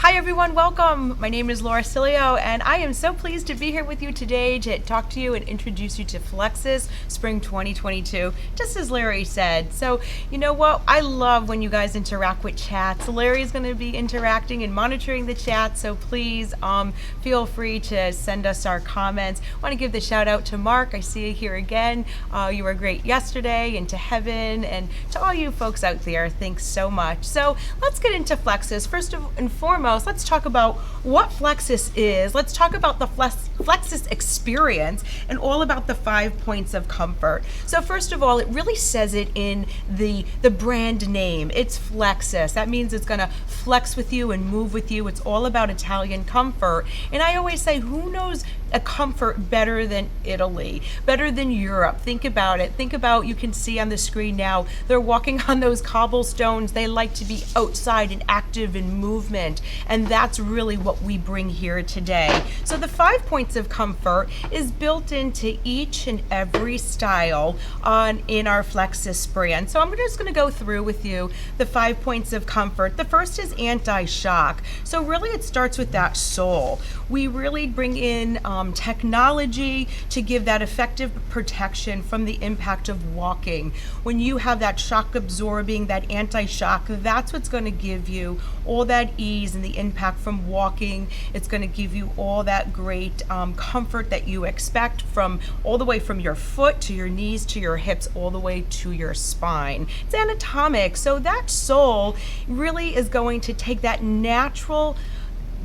Hi everyone, welcome. My name is Laura Cilio and I am so pleased to be here with you today to talk to you and introduce you to Flexus Spring 2022, just as Larry said. So you know what, I love when you guys interact with chats. Larry's going to be interacting and monitoring the chat, so please feel free to send us our comments. I want to give the shout out to Mark, I see you here again. You were great yesterday, and to Heaven, and to all you folks out there, thanks so much. So let's get into Flexus. First and foremost, let's talk about what Flexus is. Let's talk about the Flexus Experience and all about the 5 points of comfort. So first of all, it really says it in the brand name. It's Flexus. That means it's gonna flex with you and move with you. It's all about Italian comfort. And I always say, who knows a comfort better than Italy, better than Europe? Think about it. Think about, you can see on the screen now, they're walking on those cobblestones. They like to be outside and active in movement. And that's really what we bring here today. So the 5 points of comfort is built into each and every style in our Flexus brand. So I'm just gonna go through with you the 5 points of comfort. The first is anti-shock. So really it starts with that sole. We really bring in technology to give that effective protection from the impact of walking. When you have that shock absorbing, that anti-shock, that's what's going to give you all that ease and the impact from walking. It's going to give you all that great comfort that you expect, from all the way from your foot to your knees to your hips, all the way to your spine. It's anatomic, so that sole really is going to take that natural,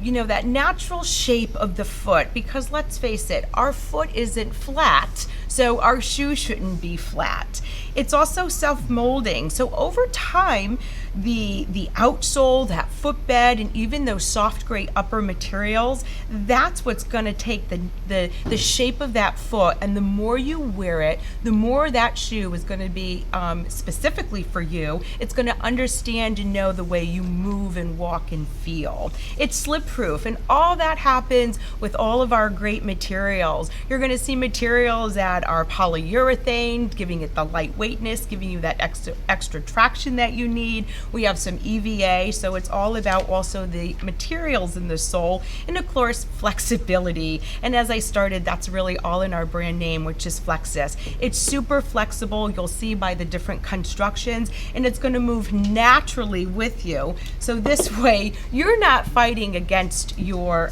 that natural shape of the foot, because let's face it, our foot isn't flat, so our shoe shouldn't be flat. It's also self-molding, so over time, the outsole, that footbed, and even those soft gray upper materials, that's what's going to take the shape of that foot, and the more you wear it, the more that shoe is going to be specifically for you. It's going to understand and know the way you move and walk and feel. It's slip-proof, and all that happens with all of our great materials. You're going to see materials that are polyurethane, giving it the lightweightness, giving you that extra traction that you need. We have some EVA, so it's all about also the materials in the sole, and of course flexibility. And as I started, that's really all in our brand name, which is Flexus. It's super flexible, you'll see by the different constructions, and it's going to move naturally with you. So this way you're not fighting against your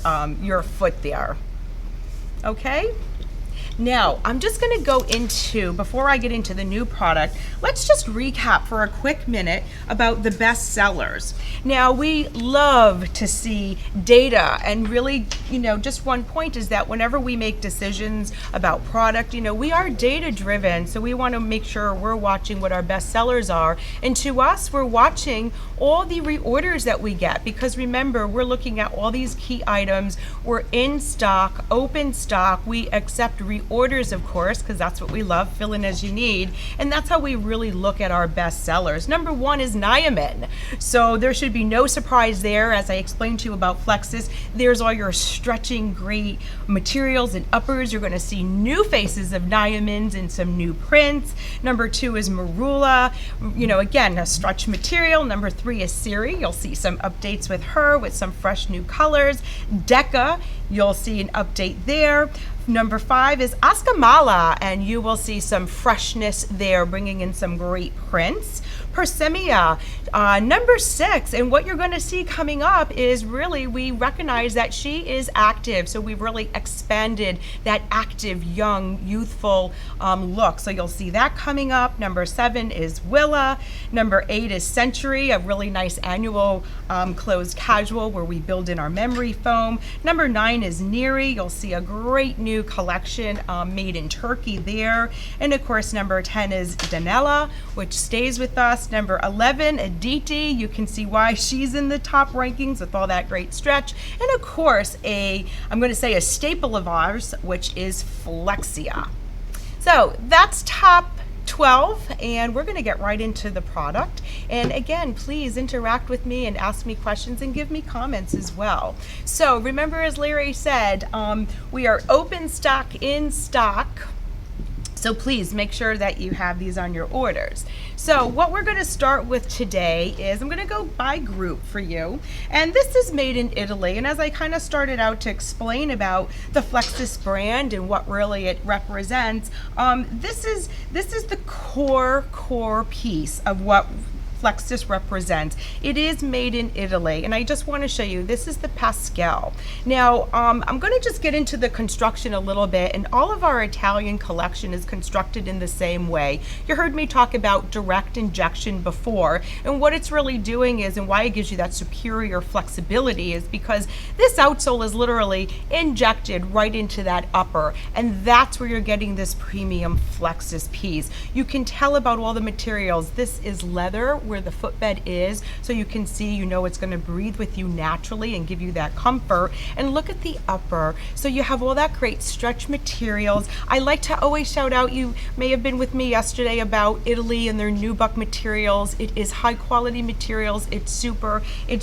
foot there. Okay? Now, I'm just going to go into, before I get into the new product, let's just recap for a quick minute about the best sellers. Now, we love to see data, and really, just one point is that whenever we make decisions about product, we are data driven, so we want to make sure we're watching what our best sellers are. And to us, we're watching all the reorders that we get, because remember, we're looking at all these key items. We're in stock, open stock. We accept reorders, of course, because that's what we love, fill in as you need. And that's how we really look at our best sellers. Number one is Niamin. So there should be no surprise there. As I explained to you about Flexus, there's all your stretching great materials and uppers. You're going to see new faces of Niamins and some new prints. Number two is Marula. Again, a stretch material. Number three is Siri. You'll see some updates with her with some fresh new colors. Deca, you'll see an update there. Number five is Askamala, and you will see some freshness there, bringing in some great prints. Persemia, number six, and what you're going to see coming up is really, we recognize that she is active, so we've really expanded that active, young, youthful look. So you'll see that coming up. Number seven is Willa. Number eight is Century, a really nice annual closed casual where we build in our memory foam. Number nine is Niri. You'll see a great new collection made in Turkey there. And of course, number 10 is Denia, which stays with us. Number 11, Aditi. You can see why she's in the top rankings with all that great stretch. And of course, I'm going to say a staple of ours, which is Flexia. So that's top 12, and we're going to get right into the product. And again, please interact with me and ask me questions and give me comments as well. So remember, as Larry said, we are open stock, in stock. So please make sure that you have these on your orders. So what we're going to start with today is I'm going to go by group for you. And this is made in Italy. And as I kind of started out to explain about the Flexus brand and what really it represents, this is the core piece of what Flexus represents. It is made in Italy, and I just want to show you, this is the Pascal. Now, I'm going to just get into the construction a little bit, and all of our Italian collection is constructed in the same way. You heard me talk about direct injection before, and what it's really doing is, and why it gives you that superior flexibility, is because this outsole is literally injected right into that upper, and that's where you're getting this premium Flexus piece. You can tell about all the materials. This is leather, where the footbed is, so you can see, you know, it's going to breathe with you naturally and give you that comfort. And look at the upper, so you have all that great stretch materials. I like to always shout out, you may have been with me yesterday about Italy and their nubuck materials. It is high quality materials. It's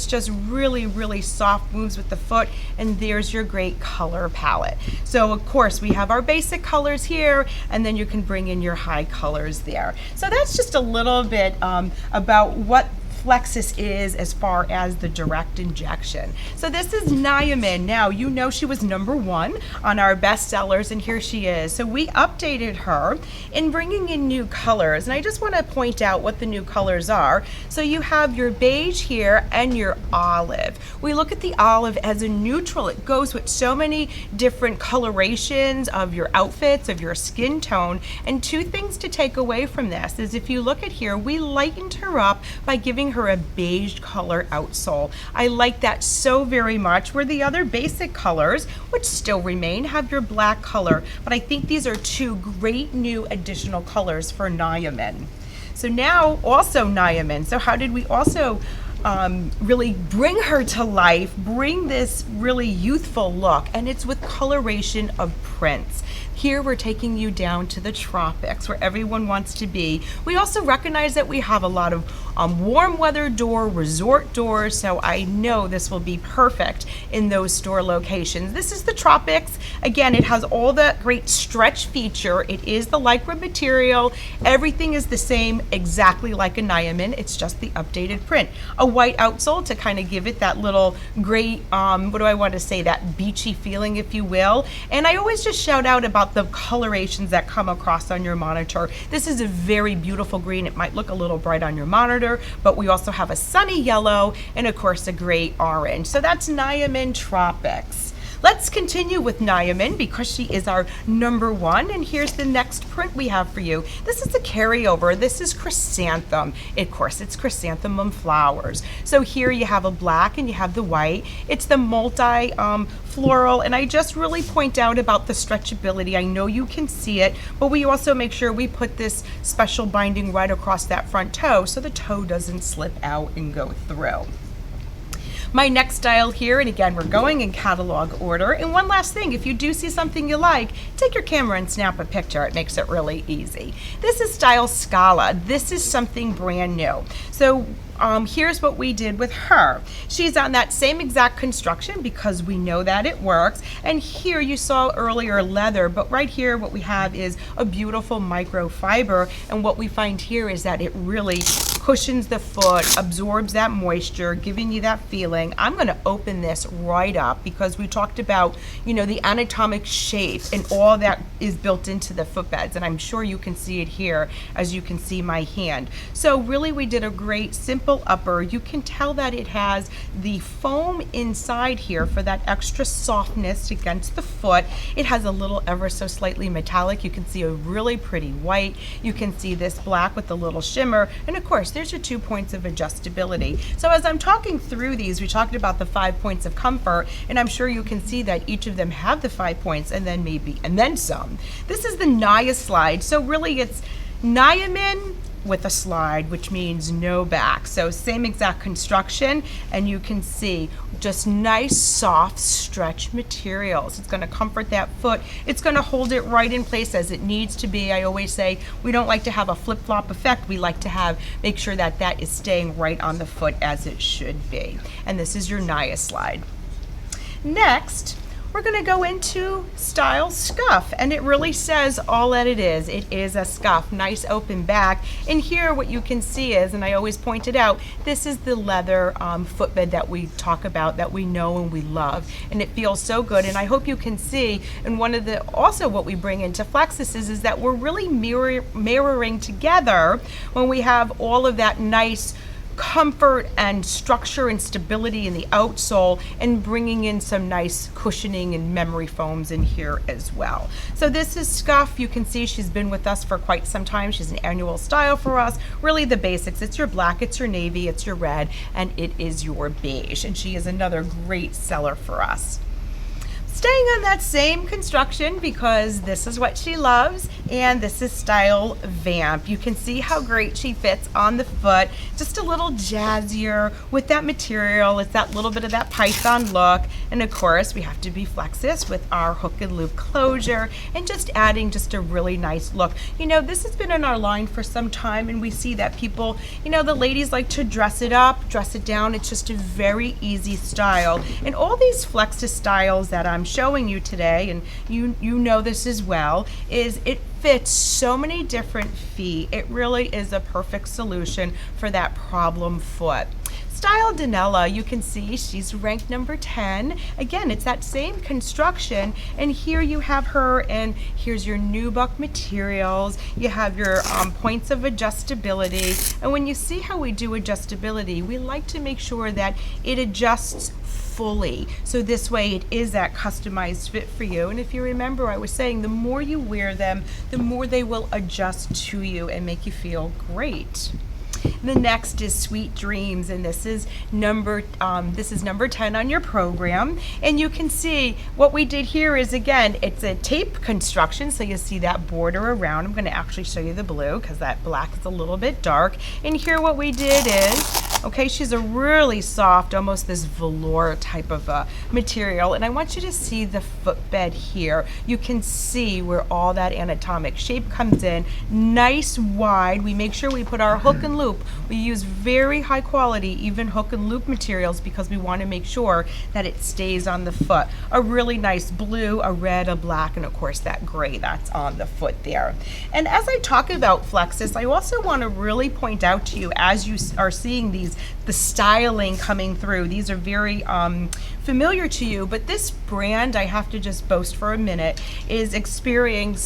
just really soft, moves with the foot, and there's your great color palette. So of course we have our basic colors here, and then you can bring in your high colors there. So that's just a little bit about what Flexus is as far as the direct injection. So this is Niamin. Now, you know she was #1 on our bestsellers, and here she is. So we updated her in bringing in new colors, and I just want to point out what the new colors are. So you have your beige here and your olive. We look at the olive as a neutral. It goes with so many different colorations of your outfits, of your skin tone. And two things to take away from this is, if you look at here, we lightened her up by giving her a beige color outsole. I like that so very much, where the other basic colors, which still remain, have your black color, but I think these are two great new additional colors for Niamin. So now also Niamin. So how did we also really bring her to life, bring this really youthful look? And it's with coloration of prints. Here we're taking you down to the tropics, where everyone wants to be. We also recognize that we have a lot of warm weather resort doors, so I know this will be perfect in those store locations. This is the tropics. Again, it has all that great stretch feature. It is the lycra material. Everything is the same, exactly like a Niamin. It's just the updated print. A white outsole to kind of give it that little great, what do I want to say, that beachy feeling, if you will. And I always just shout out about the colorations that come across on your monitor. This is a very beautiful green. It might look a little bright on your monitor, but we also have a sunny yellow and of course a great orange. So that's Niamin Tropics. Let's continue with Niamin because she is our #1, and here's the next print we have for you. This is a carryover. This is Chrysanthemum. Of course, it's chrysanthemum flowers. So here you have a black and you have the white. It's the multi floral, and I just really point out about the stretchability. I know you can see it, but we also make sure we put this special binding right across that front toe so the toe doesn't slip out and go through. My next style here, and again, we're going in catalog order. And one last thing, if you do see something you like, take your camera and snap a picture. It makes it really easy. This is style Scala. This is something brand new. So here's what we did with her. She's on that same exact construction because we know that it works. And here you saw earlier leather, but right here what we have is a beautiful microfiber. And what we find here is that it really cushions the foot, absorbs that moisture, giving you that feeling. I'm going to open this right up because we talked about, you know, the AnatomicShape and all that is built into the footbeds, and I'm sure you can see it here as you can see my hand. So really we did a great simple upper. You can tell that it has the foam inside here for that extra softness against the foot. It has a little ever so slightly metallic. You can see a really pretty white. You can see this black with the little shimmer, and of course there's your 2 points of adjustability. So as I'm talking through these, we talked about the 5 points of comfort, and I'm sure you can see that each of them have the 5 points and then some. This is the Nia slide. So really it's Niamin with a slide, which means no back. So same exact construction, and you can see just nice soft stretch materials. It's going to comfort that foot. It's going to hold it right in place as it needs to be. I always say we don't like to have a flip-flop effect. We like to make sure that that is staying right on the foot as it should be. And this is your Nia slide. Next, we're going to go into style Scuff, and it really says all that it is. It is a Scuff, nice open back. And here what you can see is, and I always point it out, this is the leather footbed that we talk about, that we know and we love, and it feels so good. And I hope you can see, and one of the, also what we bring into Flexus is that we're really mirroring together when we have all of that nice comfort and structure and stability in the outsole, and bringing in some nice cushioning and memory foams in here as well. So this is Scuff. You can see she's been with us for quite some time. She's an annual style for us. Really the basics. It's your black, it's your navy, it's your red, and it is your beige. And she is another great seller for us. Staying on that same construction, because this is what she loves, and this is style Vamp. You can see how great she fits on the foot, just a little jazzier with that material. It's that little bit of that python look, and of course we have to be Flexus with our hook and loop closure, and just adding just a really nice look. You know, this has been in our line for some time, and we see that people, you know, the ladies like to dress it up, dress it down. It's just a very easy style, and all these Flexus styles that I'm showing you today, and you know this as well, is it fits so many different feet. It really is a perfect solution for that problem foot. Style Denia, you can see she's ranked number 10. Again, it's that same construction, and here you have her, and here's your nubuck materials. You have your points of adjustability, and when you see how we do adjustability, we like to make sure that it adjusts fully. So this way it is that customized fit for you. And if you remember, I was saying the more you wear them, the more they will adjust to you and make you feel great. The next is Sweet Dreams, and this is number 10 on your program. And you can see what we did here is, again, it's a tape construction, so you see that border around. I'm going to actually show you the blue because that black is a little bit dark. And here what we did is, okay, she's a really soft, almost this velour type of material, and I want you to see the footbed here. You can see where all that anatomic shape comes in, nice wide. We make sure we put our hook and loop. We use very high quality, even hook and loop materials, because we want to make sure that it stays on the foot. A really nice blue, a red, a black, and of course that gray that's on the foot there. And as I talk about Flexus, I also want to really point out to you, as you are seeing these, the styling coming through, these are very familiar to you, but this brand, I have to just boast for a minute, is experiencing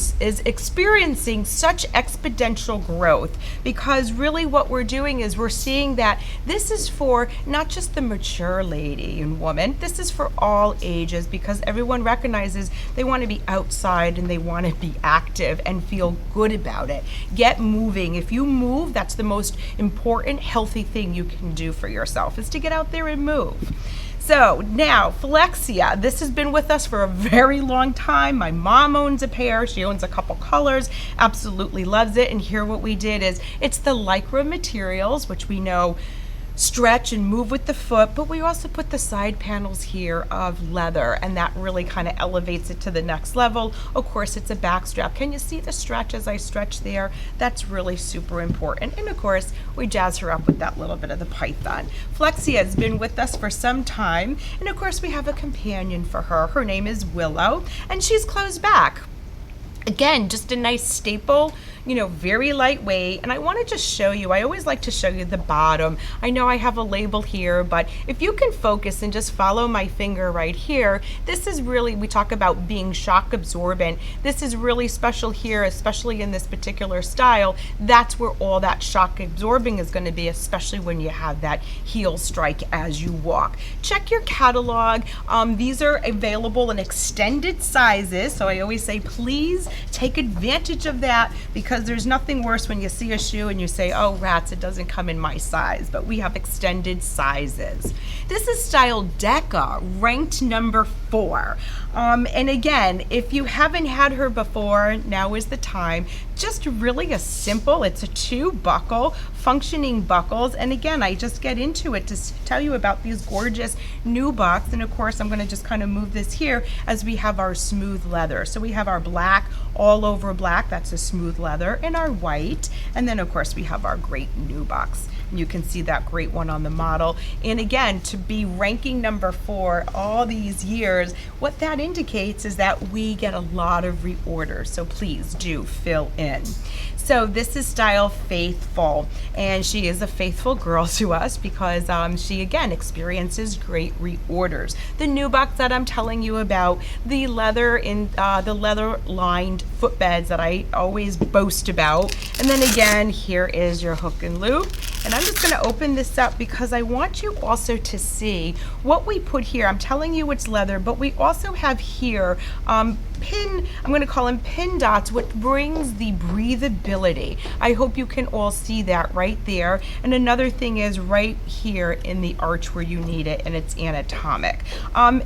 such exponential growth, because really what we're doing is we're seeing that this is for not just the mature lady and woman, this is for all ages, because everyone recognizes they want to be outside and they want to be active and feel good about it. Get moving. If you move, that's the most important healthy thing you can do for yourself, is to get out there and move. So now, Flexia, this has been with us for a very long time. My mom owns a pair. She owns a couple colors, absolutely loves it. And here what we did is, it's the Lycra materials, which we know stretch and move with the foot, but we also put the side panels here of leather, and that really kind of elevates it to the next level. Of course, it's a back strap. Can you see the stretch as I stretch there? That's really super important. And of course, we jazz her up with that little bit of the python. Flexia has been with us for some time, and of course we have a companion for her. Her name is Willow, and she's closed back. Again, just a nice staple, you know, very lightweight. And I want to just show you, I always like to show you the bottom. I know I have a label here, but if you can focus and just follow my finger right here, this is really, we talk about being shock absorbent. This is really special here, especially in this particular style. That's where all that shock absorbing is going to be, especially when you have that heel strike as you walk. Check your catalog. These are available in extended sizes, so I always say please take advantage of that, because there's nothing worse when you see a shoe and you say, oh rats, it doesn't come in my size, but we have extended sizes. This is style Deca, ranked number 4. And again, if you haven't had her before, now is the time. Just really a simple, it's a 2-buckle, functioning buckles. And again, I just get into it to tell you about these gorgeous nubucks. And of course, I'm gonna just kind of move this here as we have our smooth leather. So we have our black, all over black, that's a smooth leather, and our white. And then of course we have our great nubucks. You can see that great one on the model. And again, to be ranking number 4 all these years, what that indicates is that we get a lot of reorders. So please do fill in. So this is style Faithful, and she is a faithful girl to us because she again experiences great reorders. The new box that I'm telling you about, the leather lined footbeds that I always boast about. And then again, here is your hook and loop. And I'm just gonna open this up because I want you also to see what we put here. I'm telling you it's leather, but we also have here I'm gonna call them pin dots, which brings the breathability. I hope you can all see that right there. And another thing is right here in the arch where you need it, and it's anatomic.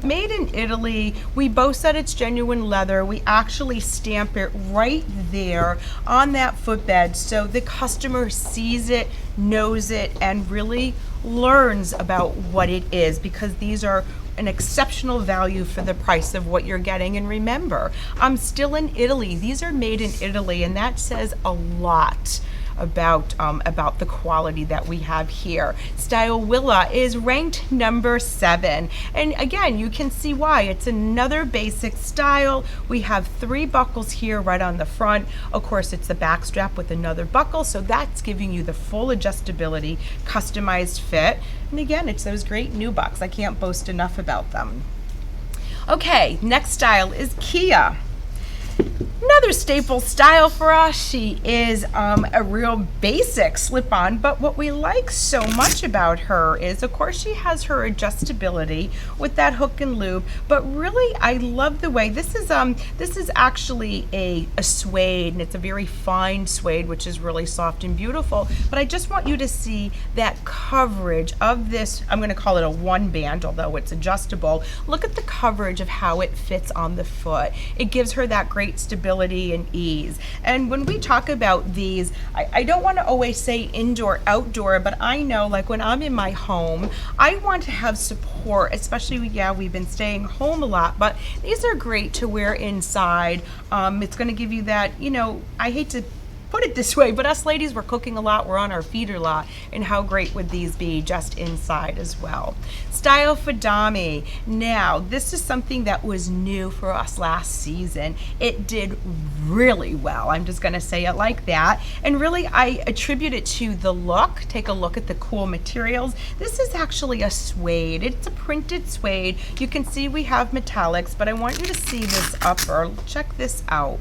Made in Italy, we boast that it's genuine leather. We actually stamp it right there on that footbed so the customer sees it, knows it, and really learns about what it is, because these are an exceptional value for the price of what you're getting. And remember, I'm still in Italy. These are made in Italy, and that says a lot about the quality that we have here. Style Willa is ranked number 7. And again, you can see why. It's another basic style. We have 3 buckles here right on the front. Of course, it's the back strap with another buckle, so that's giving you the full adjustability, customized fit. And again, it's those great new bucks. I can't boast enough about them. Okay, next style is Kia. Another staple style for us. She is a real basic slip-on, but what we like so much about her is, of course, she has her adjustability with that hook and loop, but really I love the way this is actually a suede, and it's a very fine suede, which is really soft and beautiful. But I just want you to see that coverage of this. I'm going to call it a one band, although it's adjustable. Look at the coverage of how it fits on the foot. It gives her that great stability and ease. And when we talk about these, I don't want to always say indoor, outdoor, but I know, like when I'm in my home, I want to have support, especially, yeah, we've been staying home a lot, but these are great to wear inside. It's going to give you that, you know, I hate to put it this way, but us ladies, we're cooking a lot, we're on our feet a lot, and how great would these be just inside as well. Style Fadami. Now, this is something that was new for us last season. It did really well. I'm just gonna say it like that. And really, I attribute it to the look. Take a look at the cool materials. This is actually a suede. It's a printed suede. You can see we have metallics, but I want you to see this upper. Check this out.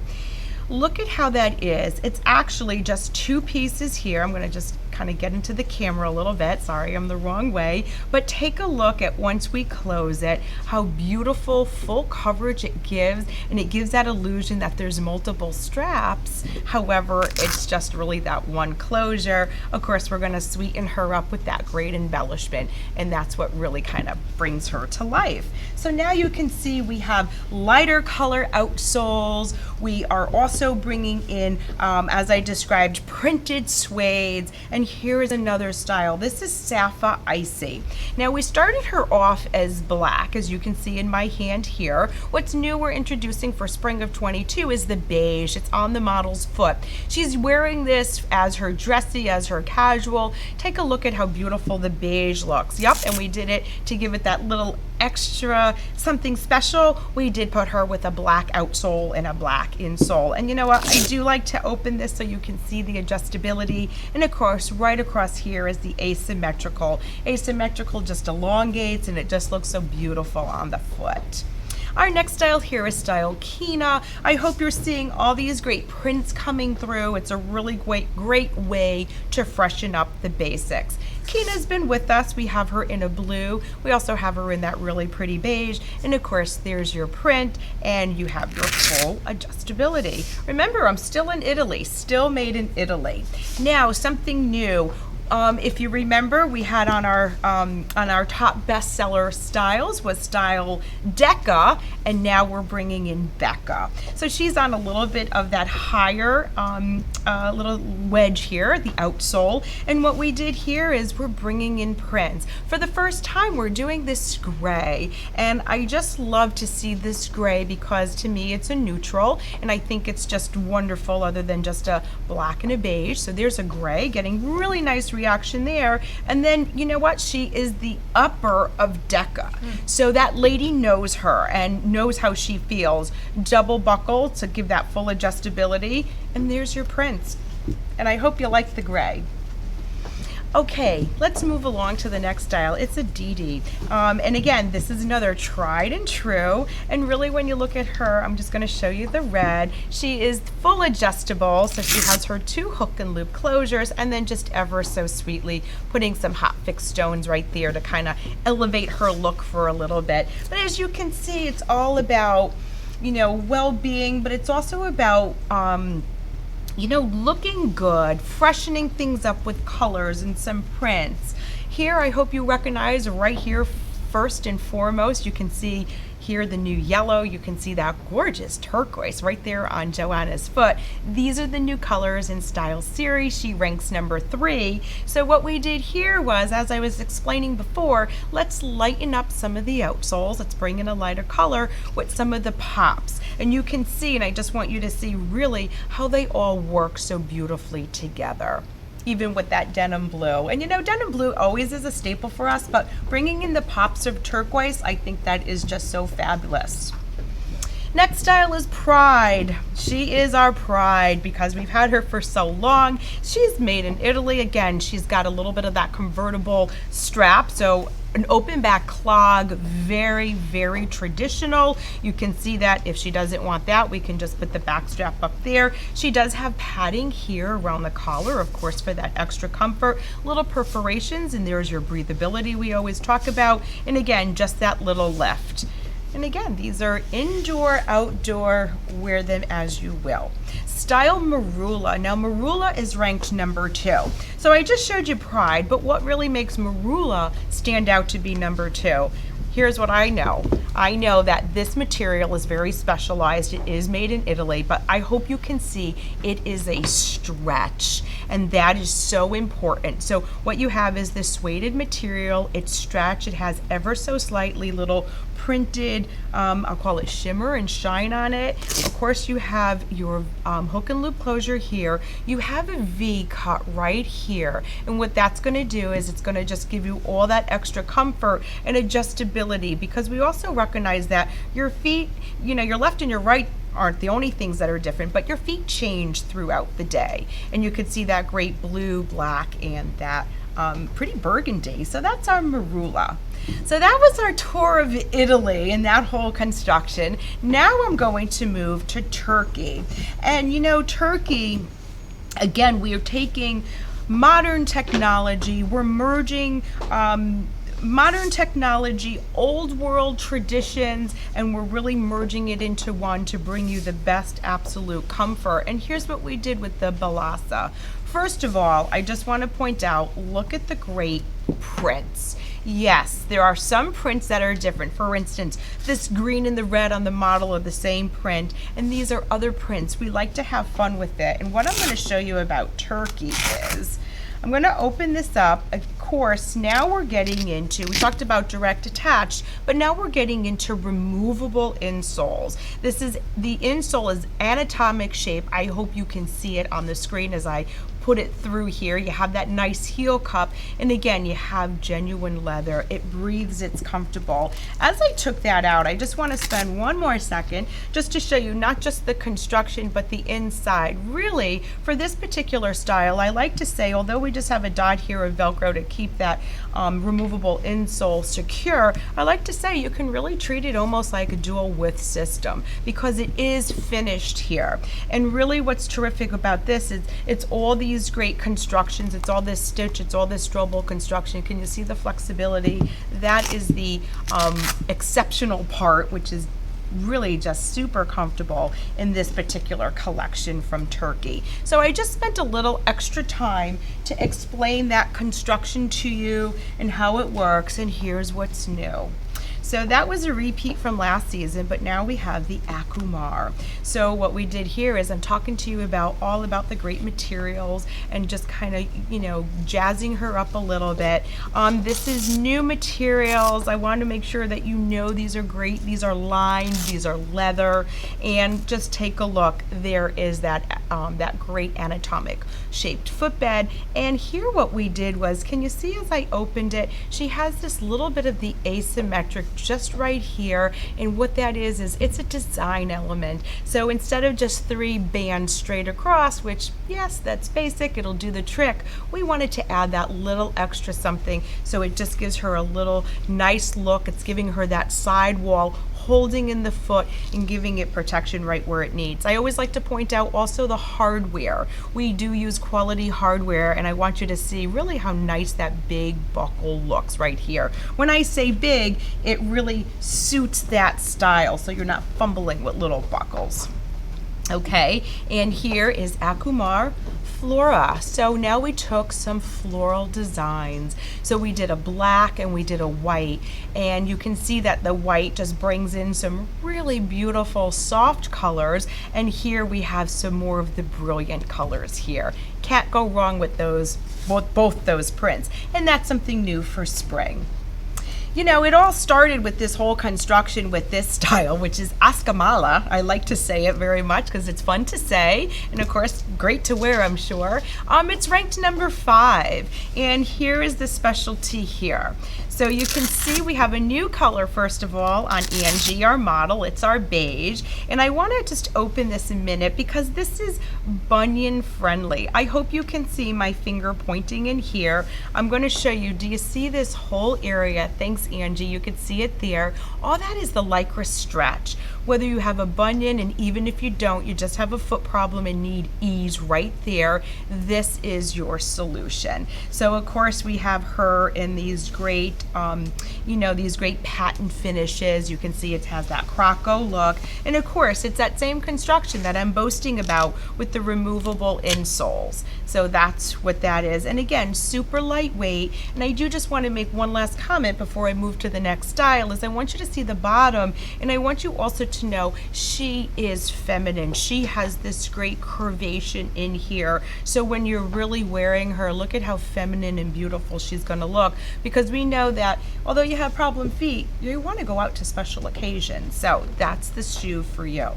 Look at how that is. It's actually just 2 pieces here. I'm gonna just kind of get into the camera a little bit. Sorry, I'm the wrong way. But take a look at, once we close it, how beautiful full coverage it gives, and it gives that illusion that there's multiple straps. However, it's just really that one closure. Of course, we're gonna sweeten her up with that great embellishment, and that's what really kind of brings her to life. So now you can see we have lighter color outsoles. We are also bringing in, as I described, printed suedes. And here is another style. This is Safa Icy. Now, we started her off as black, as you can see in my hand here. What's new we're introducing for spring of 22 is the beige. It's on the model's foot. She's wearing this as her dressy, as her casual. Take a look at how beautiful the beige looks. Yep, and we did it to give it that little extra something special. We did put her with a black outsole and a black insole. And you know what? I do like to open this so you can see the adjustability. And of course, right across here is the asymmetrical. Asymmetrical just elongates, and it just looks so beautiful on the foot. Our next style here is style Kina. I hope you're seeing all these great prints coming through. It's a really great way to freshen up the basics. Kina's been with us. We have her in a blue. We also have her in that really pretty beige. And of course, there's your print, and you have your full adjustability. Remember, I'm still in Italy, still made in Italy. Now, something new. If you remember, we had on our top bestseller styles was style Deca, and now we're bringing in Becca. So she's on a little bit of that higher little wedge here, the outsole. And what we did here is we're bringing in prints. For the first time, we're doing this gray, and I just love to see this gray because to me it's a neutral, and I think it's just wonderful other than just a black and a beige. So there's a gray getting really nice reaction there. And then, you know what? She is the upper of Deca. So that lady knows her and knows how she feels. Double buckle to give that full adjustability. And there's your prints. And I hope you like the gray. Okay, let's move along to the next style. It's a DD. And again, this is another tried and true. And really when you look at her, I'm just gonna show you the red. She is full adjustable, so she has her 2 hook and loop closures, and then just ever so sweetly putting some hot fix stones right there to kind of elevate her look for a little bit. But as you can see, it's all about, you know, well-being, but it's also about, you know, looking good, freshening things up with colors and some prints. Here, I hope you recognize right here, first and foremost, you can see here the new yellow. You can see that gorgeous turquoise right there on Joanna's foot. These are the new colors in Style Series. She ranks number 3. So what we did here was, as I was explaining before, let's lighten up some of the outsoles. Let's bring in a lighter color with some of the pops. And you can see, and I just want you to see really how they all work so beautifully together, even with that denim blue. And you know, denim blue always is a staple for us, but bringing in the pops of turquoise, I think that is just so fabulous. Next style is Pride. She is our pride because we've had her for so long. She's made in Italy. Again, she's got a little bit of that convertible strap, so an open back clog, very, very traditional. You can see that if she doesn't want that, we can just put the back strap up there. She does have padding here around the collar, of course, for that extra comfort. Little perforations, and there's your breathability we always talk about. And again, just that little lift. And again, these are indoor, outdoor, wear them as you will. Style Marula. Now Marula is ranked number 2. So I just showed you Pride, but what really makes Marula stand out to be number 2? Here's what I know. I know that this material is very specialized. It is made in Italy, but I hope you can see it is a stretch, and that is so important. So what you have is this suede material. It's stretched. It has ever so slightly little printed, I'll call it shimmer and shine on it. Of course, you have your hook and loop closure here. You have a V cut right here. And what that's gonna do is it's gonna just give you all that extra comfort and adjustability, because we also recognize that your feet, you know, your left and your right aren't the only things that are different, but your feet change throughout the day. And you could see that great blue, black, and that pretty burgundy. So that's our Marula. So that was our tour of Italy and that whole construction. Now I'm going to move to Turkey. And you know, Turkey, again, we are taking modern technology, we're merging modern technology, old world traditions, and we're really merging it into one to bring you the best absolute comfort. And here's what we did with the balasa. First of all, I just want to point out, look at the great prints. Yes, there are some prints that are different. For instance, this green and the red on the model are the same print, and these are other prints. We like to have fun with it. And what I'm going to show you about Turkey is, I'm going to open this up. Of course, now we're getting into, we talked about direct attached, but now we're getting into removable insoles. This is, the insole is AnatomicShape. I hope you can see it on the screen as I put it through here. You have that nice heel cup, and again, you have genuine leather. It breathes, it's comfortable. As I took that out, I just want to spend one more second just to show you not just the construction, but the inside. Really, for this particular style, I like to say, although we just have a dot here of Velcro to keep that removable insole secure, I like to say you can really treat it almost like a dual width system, because it is finished here. And really what's terrific about this is it's all these great constructions, it's all this stitch, it's all this stromal construction. Can you see the flexibility? That is the exceptional part, which is really just super comfortable in this particular collection from Turkey. So I just spent a little extra time to explain that construction to you and how it works, and here's what's new. So that was a repeat from last season, but now we have the Akumar. So what we did here is I'm talking to you about all about the great materials and just kind of, you know, jazzing her up a little bit. This is new materials. I want to make sure that you know these are great. These are lined, these are leather, and just take a look. There is that great anatomic shaped footbed. And here what we did was, can you see as I opened it, she has this little bit of the asymmetric just right here, and what that is it's a design element. So instead of just 3 bands straight across, which yes, that's basic, it'll do the trick, we wanted to add that little extra something, so it just gives her a little nice look. It's giving her that sidewall holding in the foot and giving it protection right where it needs. I always like to point out also the hardware. We do use quality hardware, and I want you to see really how nice that big buckle looks right here. When I say big, it really suits that style, so you're not fumbling with little buckles. Okay, and here is Akumar Flora. So now we took some floral designs. So we did a black and we did a white, and you can see that the white just brings in some really beautiful soft colors, and here we have some more of the brilliant colors here. Can't go wrong with those, both those prints, and that's something new for spring. You know, it all started with this whole construction with this style, which is Askamala. I like to say it very much because it's fun to say, and of course, great to wear, I'm sure. It's ranked number 5, and here is the specialty here. So you can see we have a new color, first of all, on Angie, our model. It's our beige, and I want to just open this a minute because this is bunion friendly. I hope you can see my finger pointing in here. I'm going to show you. Do you see this whole area? Thanks, Angie. You can see it there. All that is the Lycra stretch. Whether you have a bunion, and even if you don't, you just have a foot problem and need ease right there, this is your solution. So of course we have her in these great, you know, these great patent finishes. You can see it has that croco look, and of course it's that same construction that I'm boasting about with the removable insoles. So that's what that is, and again, super lightweight. And I do just want to make one last comment before I move to the next style, is I want you to see the bottom, and I want you also to know she is feminine. She has this great curvation in here, so when you're really wearing her, look at how feminine and beautiful she's going to look, because we know that although you have problem feet, you want to go out to special occasions. So that's the shoe for you.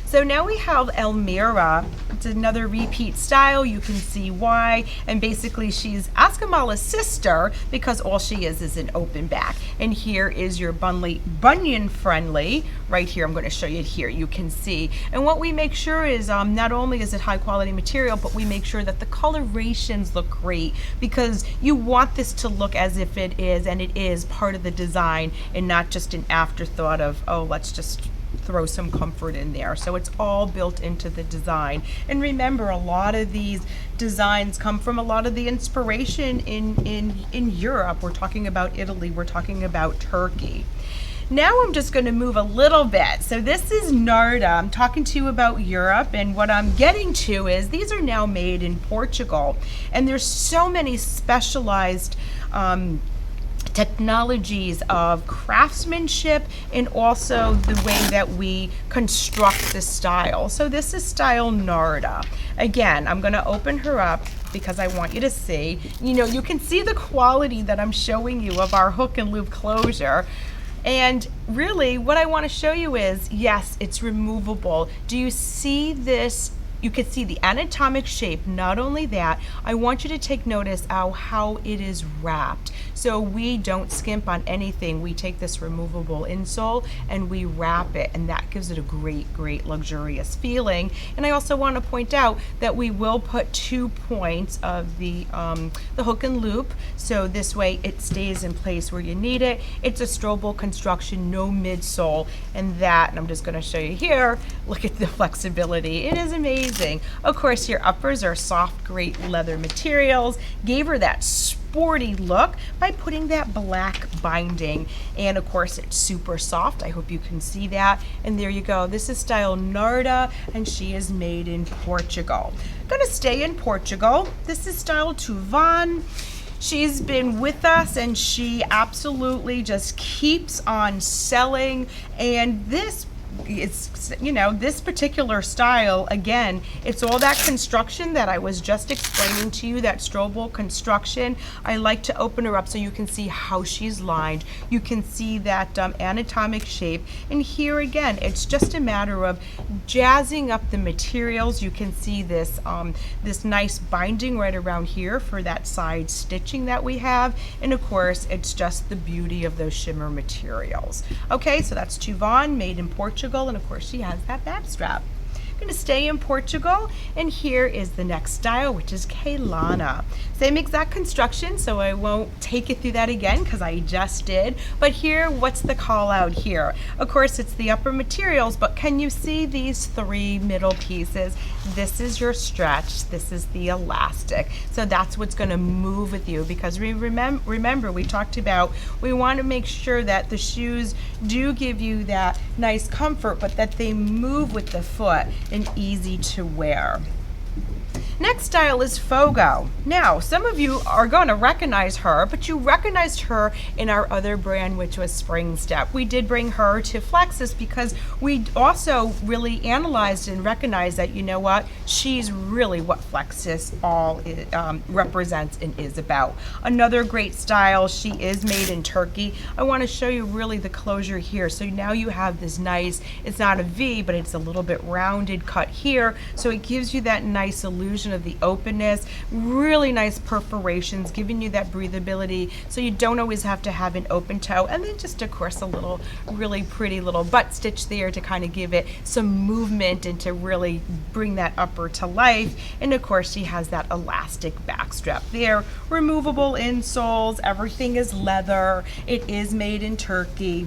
So now we have Elmira. It's another repeat style. You can see why. And basically she's Askamala's sister because all she is an open back. And here is your bunion friendly. Right here, I'm going to show you it here. You can see. And what we make sure is not only is it high quality material, but we make sure that the colorations look great, because you want this to look as if it is, and it is part of the design and not just an afterthought of, oh, let's just throw some comfort in there. So it's all built into the design. And remember, a lot of these designs come from a lot of the inspiration in Europe. We're talking about Italy, we're talking about Turkey. Now I'm just going to move a little bit. So this is Narda. I'm talking to you about Europe, and what I'm getting to is these are now made in Portugal, and there's so many specialized technologies of craftsmanship and also the way that we construct the style. So this is style Narda. Again, I'm going to open her up because I want you to see, you know, you can see the quality that I'm showing you of our hook and loop closure. And really what I want to show you is, yes, it's removable. Do you see this? You can see the anatomic shape. Not only that, I want you to take notice of how it is wrapped. So we don't skimp on anything. We take this removable insole and we wrap it, and that gives it a great, great luxurious feeling. And I also want to point out that we will put 2 points of the hook and loop, so this way it stays in place where you need it. It's a strobel construction, no midsole, and I'm just going to show you here. Look at the flexibility. It is amazing. Of course, your uppers are soft, great leather materials. Gave her that sporty look by putting that black binding, and of course it's super soft. I hope you can see that. And there you go. This is style Narda, and she is made in Portugal. Gonna stay in Portugal. This is style Tuvan. She's been with us and she absolutely just keeps on selling. And this, it's, you know, this particular style, again, it's all that construction that I was just explaining to you, that strobel construction. I like to open her up so you can see how she's lined. You can see that anatomic shape. And here again, it's just a matter of jazzing up the materials. You can see this, this nice binding right around here for that side stitching that we have. And of course, it's just the beauty of those shimmer materials. Okay, so that's Tuvon, made in Portugal. And of course she has that back strap. I'm going to stay in Portugal, and here is the next style, which is Kaylana. Same exact construction, so I won't take you through that again because I just did. But here, what's the call out here? Of course, it's the upper materials, but can you see these three middle pieces? This is your stretch, this is the elastic. So that's what's going to move with you, because we remember we talked about, we want to make sure that the shoes do give you that nice comfort, but that they move with the foot and easy to wear. Next style is Fogo. Now, some of you are going to recognize her, but you recognized her in our other brand, which was Spring Step. We did bring her to Flexus because we also really analyzed and recognized that, you know what, she's really what Flexus all represents and is about. Another great style, she is made in Turkey. I want to show you really the closure here. So now you have this nice, it's not a V, but it's a little bit rounded cut here. So it gives you that nice illusion of the openness, really nice perforations, giving you that breathability so you don't always have to have an open toe. And then just of course a little really pretty little butt stitch there to kind of give it some movement and to really bring that upper to life. And of course she has that elastic back strap there, removable insoles, everything is leather, it is made in Turkey.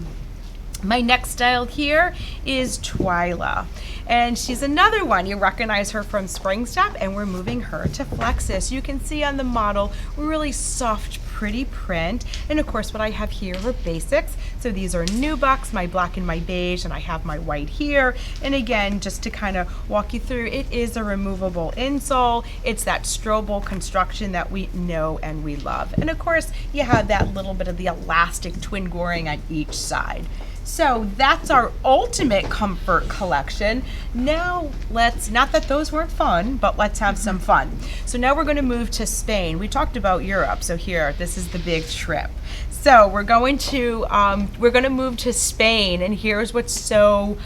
My next style here is Twyla, and she's another one. You recognize her from Spring Step, and we're moving her to Flexus. You can see on the model, really soft, pretty print. And of course, what I have here are basics. So these are nubucks, my black and my beige, and I have my white here. And again, just to kind of walk you through, it is a removable insole. It's that strobel construction that we know and we love. And of course, you have that little bit of the elastic twin goring on each side. So that's our ultimate comfort collection. Now let's, not that those weren't fun, but let's have some fun. So now we're going to move to Spain. We talked about Europe, so here, this is the big trip. So we're going to move to Spain, and here's what's so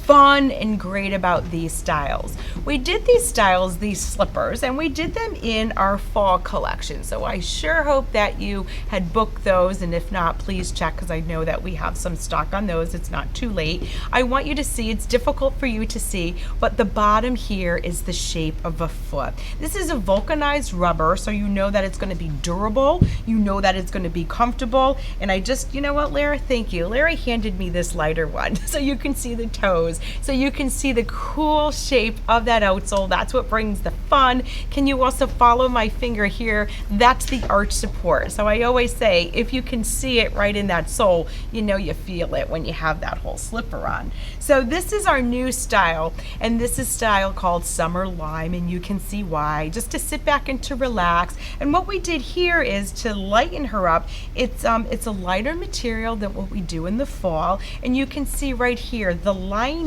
fun and great about these styles. We did these styles, these slippers, and we did them in our fall collection. So I sure hope that you had booked those, and if not, please check, because I know that we have some stock on those. It's not too late. I want you to see, it's difficult for you to see, but the bottom here is the shape of a foot. This is a vulcanized rubber, so you know that it's going to be durable, you know that it's going to be comfortable. And I just, you know what, Lara, thank you. Larry handed me this lighter one so you can see the toes. So you can see the cool shape of that outsole. That's what brings the fun. Can you also follow my finger here? That's the arch support. So I always say, if you can see it right in that sole, you know you feel it when you have that whole slipper on. So this is our new style, and this is style called Summer Lime, and you can see why. Just to sit back and to relax. And what we did here is to lighten her up. It's a lighter material than what we do in the fall, and you can see right here the lining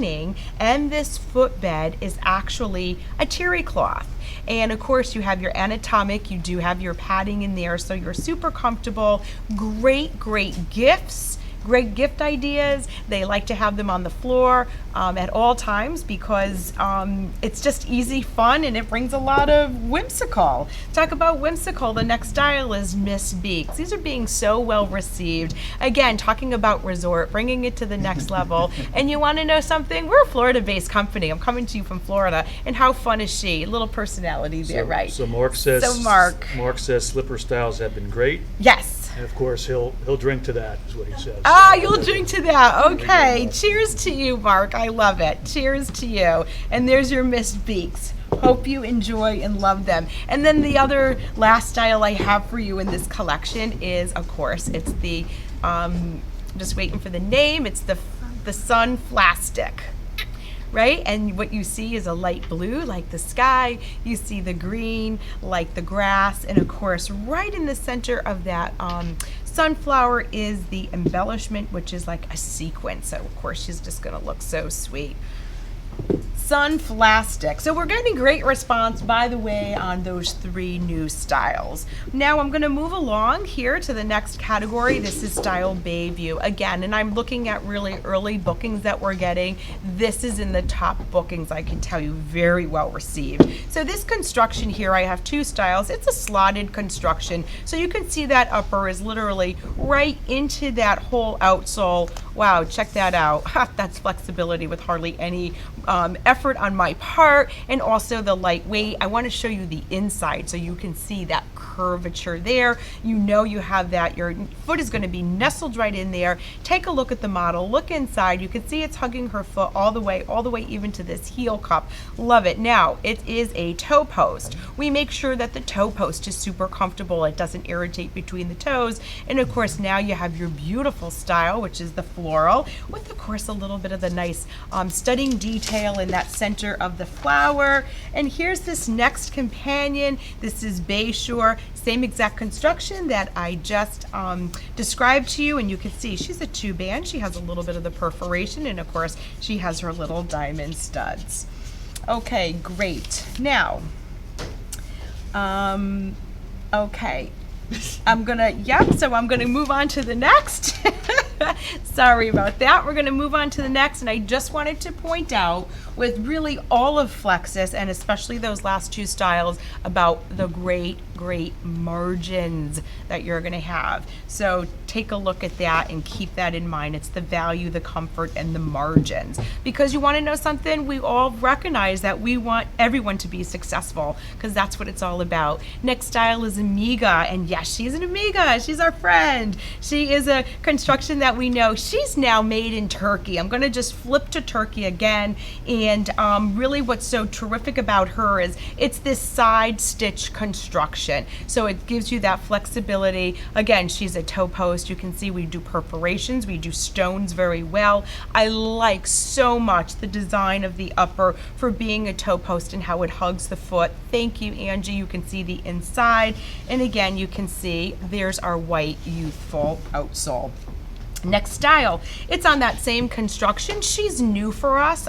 and this footbed is actually a terry cloth. And of course you have your anatomic, you do have your padding in there, so you're super comfortable. Great gifts, great gift ideas. They like to have them on the floor at all times because it's just easy fun and it brings a lot of whimsical. Talk about whimsical, the next style is Miss Beaks. These are being so well received. Again, talking about resort, bringing it to the next level. And you want to know something? We're a Florida-based company. I'm coming to you from Florida. And how fun is she? A little personality there, right? So Mark says, Mark says slipper styles have been great. Yes. And of course, he'll drink to that, is what he says. Ah, you'll drink to that. Okay. Cheers to you, Mark. I love it. Cheers to you. And there's your Miss Beaks. Hope you enjoy and love them. And then the other last style I have for you in this collection is, of course, it's the, I'm just waiting for the name, it's the Sun Plastic. right? And what you see is a light blue like the sky, you see the green like the grass, and of course right in the center of that sunflower is the embellishment, which is like a sequin. So of course she's just gonna look so sweet. Sunflastic. So we're getting great response, by the way, on those 3 new styles. Now I'm going to move along here to the next category. This is style Bayview again, and I'm looking at really early bookings that we're getting. This is in the top bookings, I can tell you, very well received. So this construction here, I have 2 styles. It's a slotted construction, so you can see that upper is literally right into that whole outsole. Wow, check that out. That's flexibility with hardly any effort on my part, and also the lightweight. I want to show you the inside so you can see that curvature there. You know you have that. Your foot is going to be nestled right in there. Take a look at the model. Look inside. You can see it's hugging her foot all the way even to this heel cup. Love it. Now, it is a toe post. We make sure that the toe post is super comfortable. It doesn't irritate between the toes. And of course, now you have your beautiful style, which is the floral, with of course a little bit of the nice studding detail in that center of the flower. And here's this next companion. This is Bayshore, same exact construction that I just described to you, and you can see she's a 2-band. She has a little bit of the perforation, and of course she has her little diamond studs. Okay, great. Now, okay. I'm gonna move on to the next. Sorry about that. We're gonna move on to the next, and I just wanted to point out with really all of Flexus, and especially those last 2 styles, about the great margins that you're gonna have. So take a look at that and keep that in mind. It's the value, the comfort, and the margins. Because you wanna know something? We all recognize that we want everyone to be successful, because that's what it's all about. Next style is Amiga, and yes, she's an Amiga. She's our friend. She is a construction that we know. She's now made in Turkey. I'm gonna just flip to Turkey again, and really what's so terrific about her is it's this side stitch construction. So it gives you that flexibility. Again, she's a toe post. You can see we do perforations, we do stones very well. I like so much the design of the upper for being a toe post and how it hugs the foot. Thank you, Angie. You can see the inside. And again, you can see there's our white youthful outsole. Next style, it's on that same construction. She's new for us.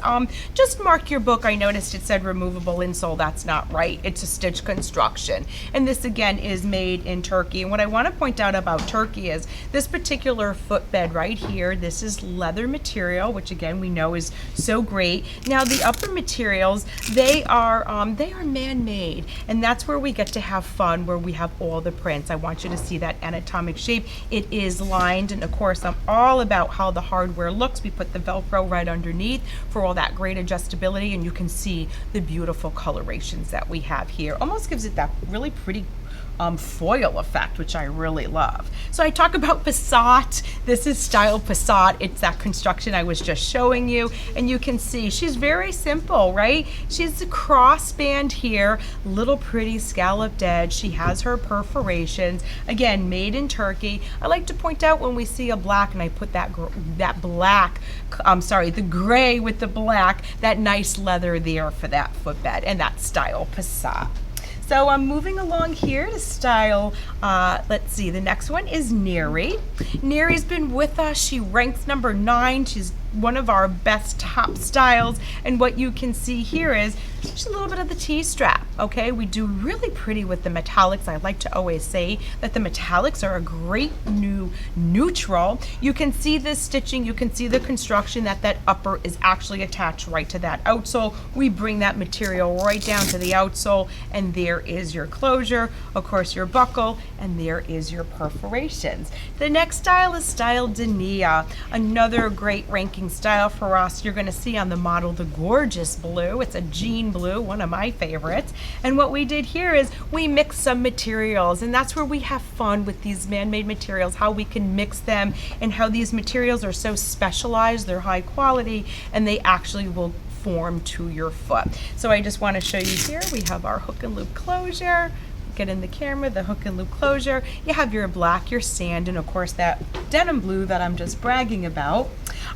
Just mark your book. I noticed it said removable insole. That's not right. It's a stitch construction. And this again is made in Turkey. And what I want to point out about Turkey is this particular footbed right here. This is leather material, which again we know is so great. Now the upper materials, they are man-made, and that's where we get to have fun, where we have all the prints. I want you to see that AnatomicShape. It is lined, and of course I'm all about how the hardware looks. We put the Velcro right underneath for all that great adjustability, and you can see the beautiful colorations that we have here. Almost gives it that really pretty foil effect, which I really love. So I talk about Passat. This is style Passat. It's that construction I was just showing you, and you can see she's very simple, right? She's a crossband here, little pretty scalloped edge. She has her perforations, again made in Turkey. I like to point out when we see a black, and I put that black, the gray with the black, that nice leather there for that footbed, and that style Passat. So I'm moving along here to style, let's see, the next one is Niri. Niri's been with us. She ranks number 9. She's one of our best top styles, and what you can see here is just a little bit of the T-strap, okay? We do really pretty with the metallics. I like to always say that the metallics are a great new neutral. You can see this stitching, you can see the construction, that upper is actually attached right to that outsole. We bring that material right down to the outsole, and there is your closure, of course your buckle, and there is your perforations. The next style is style Denia, another great ranking style for us. You're going to see on the model the gorgeous blue. It's a jean blue, one of my favorites. And what we did here is we mixed some materials, and that's where we have fun with these man-made materials, how we can mix them and how these materials are so specialized, they're high quality, and they actually will form to your foot. So I just want to show you here, we have our hook and loop closure. Get in the camera, the hook and loop closure. You have your black, your sand, and of course that denim blue that I'm just bragging about.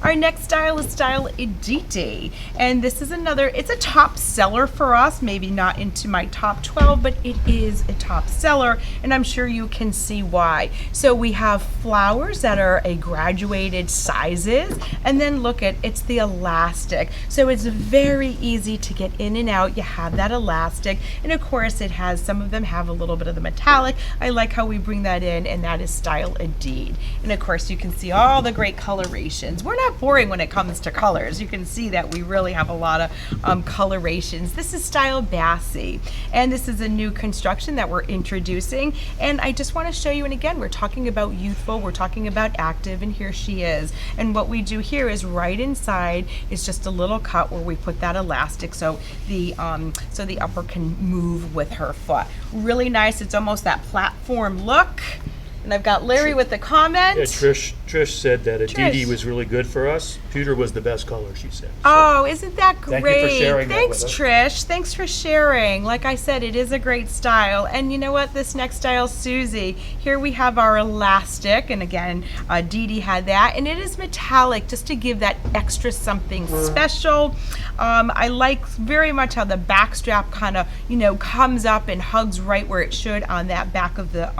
Our next style is style Edite, and this is another, it's a top seller for us, maybe not into my top 12, but it is a top seller, and I'm sure you can see why. So we have flowers that are a graduated sizes, and then look at, it's the elastic. So it's very easy to get in and out. You have that elastic, and of course it has, some of them have a little bit of the metallic. I like how we bring that in, and that is style Edite. And of course you can see all the great colorations. We're not boring when it comes to colors. You can see that we really have a lot of colorations. This is style Bassy, and this is a new construction that we're introducing, and I just want to show you, and again, we're talking about youthful, we're talking about active, and here she is. And what we do here is right inside is just a little cut where we put that elastic so the upper can move with her foot. Really nice. It's almost that platform look. And I've got Larry with the comment. Yeah, Trish said that Edite Trish. was really good for us. Pewter was the best color, she said. Oh, isn't that great? Thank you for sharing that Thanks, with us. Trish. Thanks for sharing. Like I said, it is a great style. And you know what? This next style, Susie, here we have our elastic. And again, Dee Dee had that. And it is metallic, just to give that extra something special. I like very much how the back strap kind of, comes up and hugs right where it should on that back of the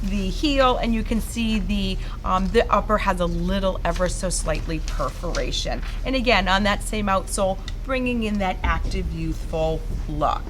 heel. And you can see the upper has a little, ever so slightly perforation. And again, on that same outsole, bringing in that active, youthful look.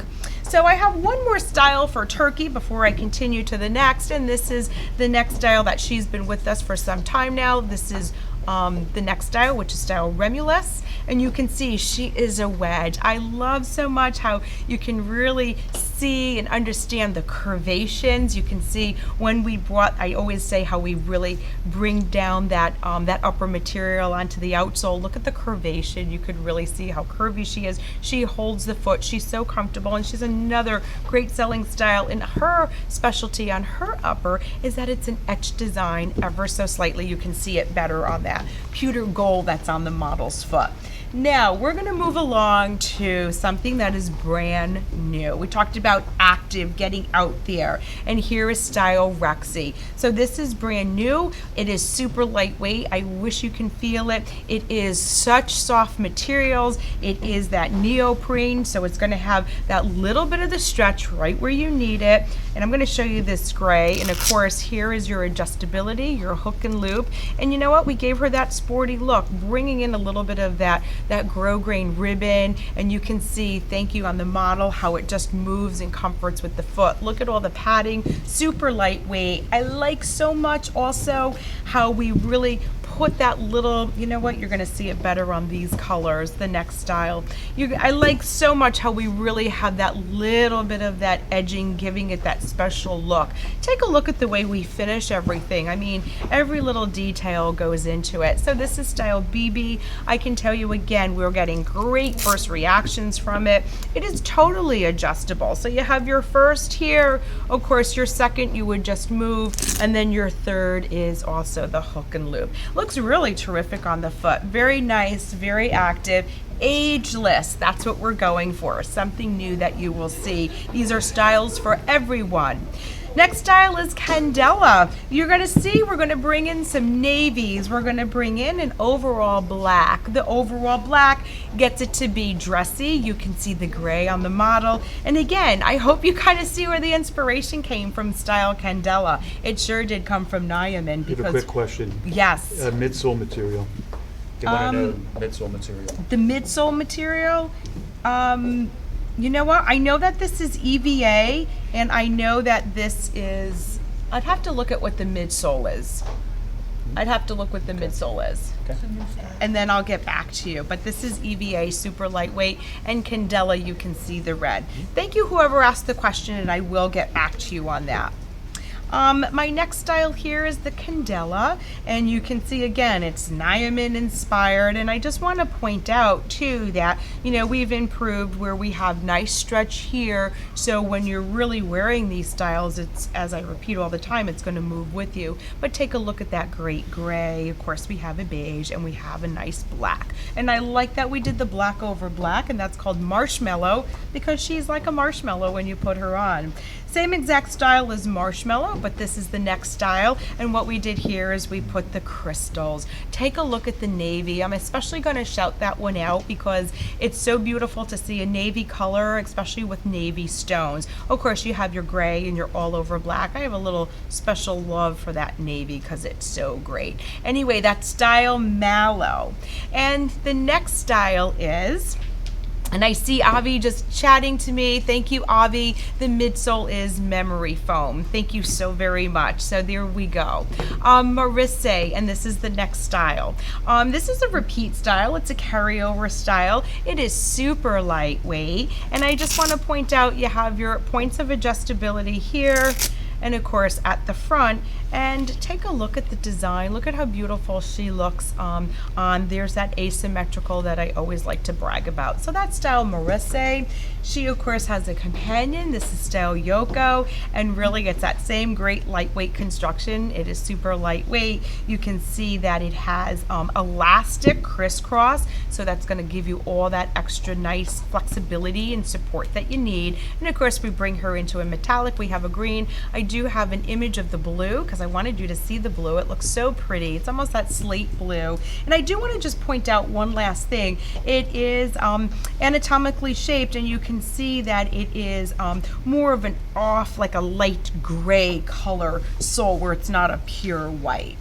So I have one more style for Turkey before I continue to the next, and this is the next style that she's been with us for some time now. This is the next style, which is style Remulous, and you can see she is a wedge. I love so much how you can really see and understand the curvations. You can see when we brought, I always say how we really bring down that that upper material onto the outsole. Look at the curvation. You could really see how curvy she is. She holds the foot. She's so comfortable, and she's another great selling style. And her specialty on her upper is that it's an etched design ever so slightly. You can see it better on that pewter gold that's on the model's foot. Now we're going to move along to something that is brand new. We talked about active, getting out there, and here is style Rexy. So this is brand new. It is super lightweight. I wish you can feel it. It is such soft materials. It is that neoprene, so it's going to have that little bit of the stretch right where you need it. And I'm going to show you this gray, and of course here is your adjustability, your hook and loop. And you know what? We gave her that sporty look, bringing in a little bit of that grosgrain ribbon, and you can see, thank you, on the model, how it just moves and comforts with the foot. Look at all the padding, super lightweight. I like so much also how we really put that little, you know what, you're going to see it better on these colors, the next style. I like so much how we really have that little bit of that edging, giving it that special look. Take a look at the way we finish everything. I mean, every little detail goes into it. So this is style BB. I can tell you again, we're getting great first reactions from it. It is totally adjustable. So you have your first here, of course your second you would just move, and then your third is also the hook and loop. Looks really terrific on the foot. Very nice, very active, ageless. That's what we're going for. Something new that you will see. These are styles for everyone. Next style is Candela. You're going to see we're going to bring in some navies. We're going to bring in an overall black. The overall black gets it to be dressy. You can see the gray on the model. And again, I hope you kind of see where the inspiration came from style Candela. It sure did come from Nyaman. I have a quick question. Yes. Midsole material. They want to know midsole material. The midsole material, you know what? I know that this is EVA, and I know that this is, I'd have to look at what the midsole is. I'd have to look what the midsole is. Okay. And then I'll get back to you. But this is EVA, super lightweight, and Candela, you can see the red. Thank you, whoever asked the question, and I will get back to you on that. My next style here is the Candela, and you can see again it's Nyaman inspired, and I just want to point out too that we've improved where we have nice stretch here, so when you're really wearing these styles, it's, as I repeat all the time, it's going to move with you. But take a look at that great gray. Of course we have a beige and we have a nice black, and I like that we did the black over black, and that's called Marshmallow because she's like a marshmallow when you put her on. Same exact style as Marshmallow, but this is the next style. And what we did here is we put the crystals. Take a look at the navy. I'm especially going to shout that one out because it's so beautiful to see a navy color, especially with navy stones. Of course, you have your gray and your all over black. I have a little special love for that navy because it's so great. Anyway, that style Mallow. And the next style is, and I see Avi just chatting to me. Thank you, Avi. The midsole is memory foam. Thank you so very much. So there we go. Marisse, and this is the next style. This is a repeat style. It's a carryover style. It is super lightweight. And I just want to point out you have your points of adjustability here, and of course at the front. And take a look at the design. Look at how beautiful she looks on. There's that asymmetrical that I always like to brag about. So that's style Marisse. She of course has a companion. This is style Yoko, and really it's that same great lightweight construction. It is super lightweight. You can see that it has elastic crisscross, so that's going to give you all that extra nice flexibility and support that you need. And of course we bring her into a metallic. We have a green. I do have an image of the blue because I wanted you to see the blue. It looks so pretty. It's almost that slate blue. And I do want to just point out one last thing. It is anatomically shaped, and you can see that it is more of an off, like a light gray color sole where it's not a pure white.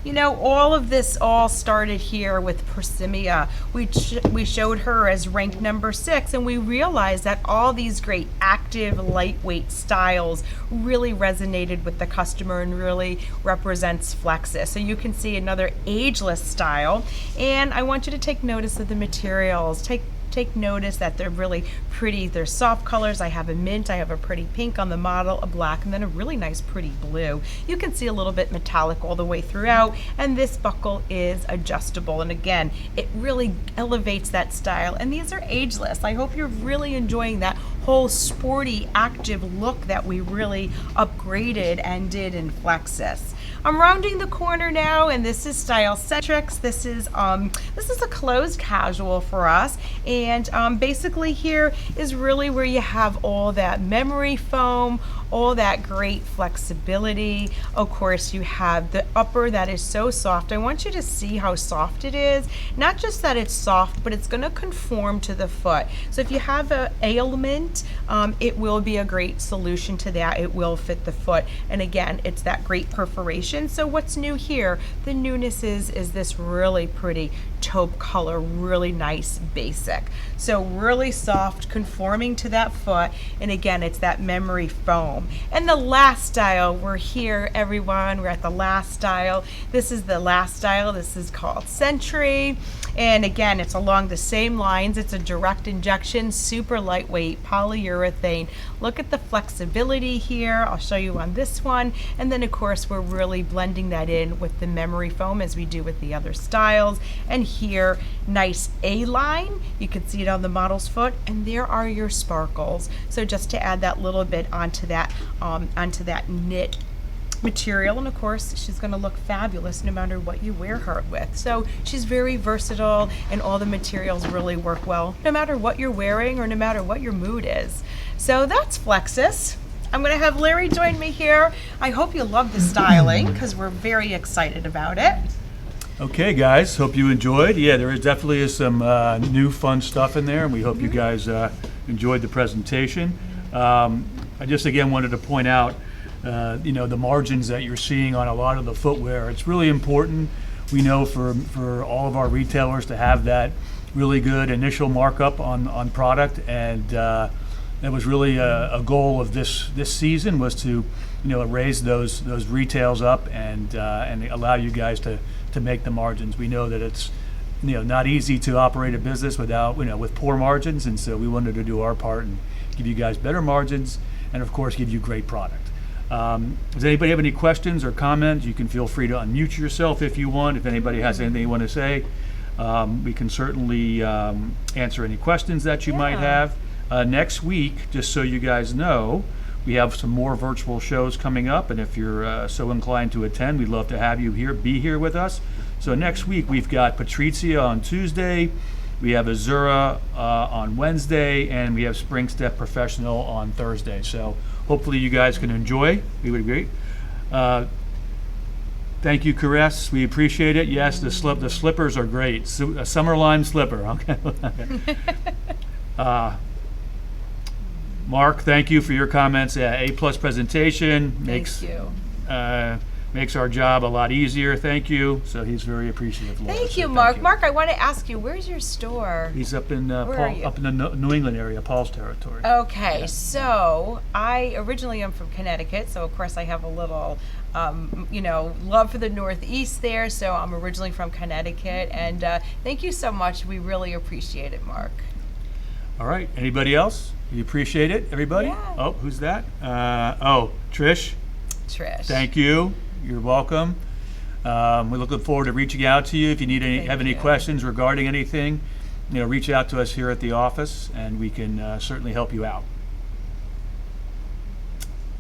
You know, all of this all started here with Persimia. We showed her as rank number 6, and we realized that all these great active, lightweight styles really resonated with the customer and really represents Flexus. So you can see another ageless style, and I want you to take notice of the materials. Take notice that they're really pretty. They're soft colors. I have a mint, I have a pretty pink on the model, a black, and then a really nice pretty blue. You can see a little bit metallic all the way throughout, and this buckle is adjustable, and again it really elevates that style. And these are ageless. I hope you're really enjoying that whole sporty active look that we really upgraded and did in Flexus. I'm rounding the corner now, and this is style Centrix. This is a closed casual for us, and basically here is really where you have all that memory foam, all that great flexibility. Of course, you have the upper that is so soft. I want you to see how soft it is. Not just that it's soft, but it's going to conform to the foot. So if you have an ailment, it will be a great solution to that. It will fit the foot. And again, it's that great perforation. So what's new here? The newness is this really pretty taupe color, really nice basic. So really soft, conforming to that foot. And again, it's that memory foam. And the last style, we're here everyone, we're at the last style. This is the last style. This is called Century. And again, it's along the same lines. It's a direct injection, super lightweight polyurethane. Look at the flexibility here. I'll show you on this one. And then of course, we're really blending that in with the memory foam as we do with the other styles. And here, nice A-line. You can see it on the model's foot, and there are your sparkles. So just to add that little bit onto that knit material, and of course she's going to look fabulous no matter what you wear her with. So she's very versatile, and all the materials really work well no matter what you're wearing or no matter what your mood is. So that's Flexus. I'm going to have Larry join me here. I hope you love the styling because we're very excited about it. Okay, guys, hope you enjoyed. Yeah, there is definitely some new fun stuff in there, and we hope you guys enjoyed the presentation. I just again wanted to point out, the margins that you're seeing on a lot of the footwear. It's really important, we know, for all of our retailers to have that really good initial markup on product, and that was really a goal of this season, was to raise those retails up and allow you guys to make the margins. We know that it's not easy to operate a business without with poor margins, and so we wanted to do our part and give you guys better margins, and of course give you great product. Does anybody have any questions or comments? You can feel free to unmute yourself if you want. If anybody has anything you want to say, we can certainly answer any questions that you might have. Next week, just so you guys know, we have some more virtual shows coming up, and if you're so inclined to attend, we'd love to have you be here with us. So next week we've got Patrizia on Tuesday, we have Azura on Wednesday, and we have Spring Step Professional on Thursday. So hopefully you guys can enjoy. We would agree. Thank you, Caress. We appreciate it. Yes, the slippers are great. A summer lime slipper. Okay. Mark, thank you for your comments. A+ presentation makes makes our job a lot easier. Thank you. So he's very appreciative. Laura. Thank So you, Mark. Mark, I want to ask you, where's your store? He's up in Where are you? up in the New England area, Paul's territory. Okay, so I originally am from Connecticut, so of course I have a little, love for the Northeast there. So I'm originally from Connecticut, and thank you so much. We really appreciate it, Mark. All right. Anybody else? You appreciate it, everybody? Yeah. Oh, who's that? Trish. Trish. Thank you. You're welcome. We're looking forward to reaching out to you if you need have any questions regarding anything. Reach out to us here at the office, and we can certainly help you out.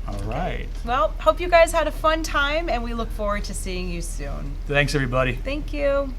All right. Well, hope you guys had a fun time, and we look forward to seeing you soon. Thanks, everybody. Thank you.